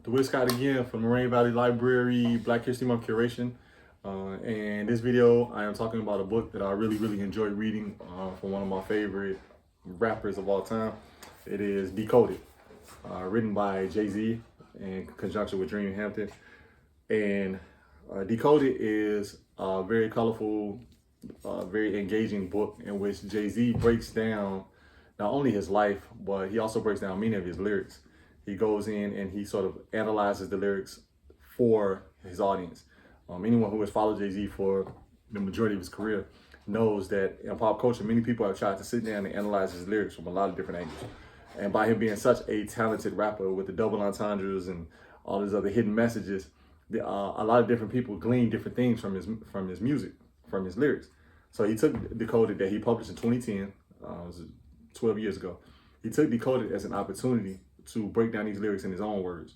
Dewitt Scott again from Moraine Valley Library, Black History Month curation. And this video, I am talking about a book that I really enjoyed reading from one of my favorite rappers of all time. It is Decoded, written by Jay-Z in conjunction with Dream Hampton. And Decoded is a very colorful, very engaging book in which Jay-Z breaks down not only his life, but he also breaks down many of his lyrics. He goes in and he sort of analyzes the lyrics for his audience. Anyone who has followed Jay-Z for the majority of his career knows that in pop culture, many people have tried to sit down and analyze his lyrics from a lot of different angles. And by him being such a talented rapper with the double entendres and all his other hidden messages, a lot of different people glean different things from his music, from his lyrics. So he took Decoded, that he published in 2010, it was 12 years ago. He took Decoded as an opportunity to break down these lyrics in his own words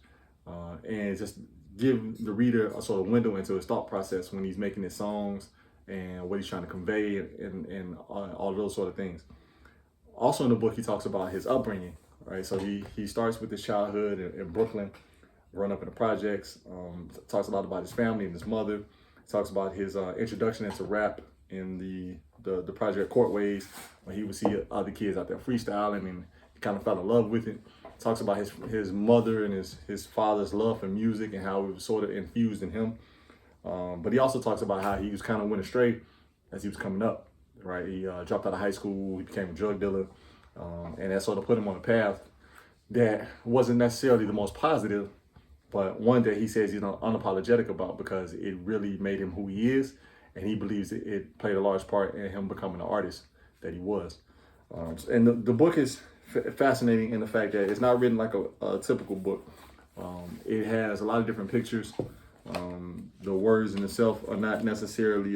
and just give the reader a sort of window into his thought process when he's making his songs and what he's trying to convey and all of those sort of things. Also in the book, he talks about his upbringing, right? So he starts with his childhood in Brooklyn, growing up in the projects, talks a lot about his family and his mother, talks about his introduction into rap in the project Courtways, when he would see other kids out there freestyling and he kind of fell in love with it. Talks about his mother and his father's love for music and how it was sort of infused in him. But he also talks about how he was kind of went astray as he was coming up, right? He dropped out of high school, he became a drug dealer, and that sort of put him on a path that wasn't necessarily the most positive, but one that he says he's unapologetic about because it really made him who he is, and he believes it played a large part in him becoming the artist that he was. And the book is fascinating in the fact that it's not written like a typical book. It has a lot of different pictures. The words in itself are not necessarily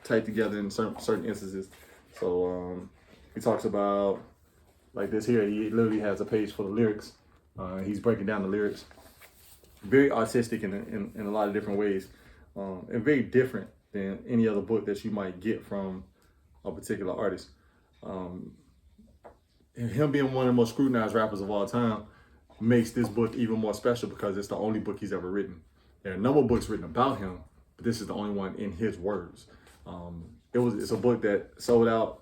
tight together in certain instances. So he talks about, like this here, he literally has a page full of lyrics. He's breaking down the lyrics. Very artistic in a lot of different ways, and very different than any other book that you might get from a particular artist. Him being one of the most scrutinized rappers of all time makes this book even more special because it's the only book he's ever written. There are a number of books written about him, but this is the only one in his words. It's a book that sold out,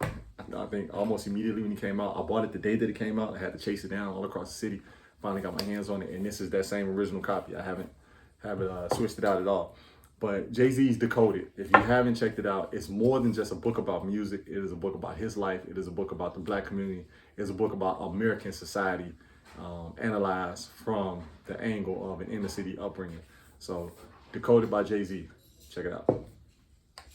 I think, almost immediately when it came out. I bought it the day that it came out. I had to chase it down all across the city. Finally got my hands on it, and this is that same original copy. I haven't switched it out at all. But Jay-Z's Decoded, if you haven't checked it out, it's more than just a book about music. It is a book about his life. It is a book about the Black community. It's a book about American society, analyzed from the angle of an inner city upbringing. So Decoded by Jay-Z. Check it out.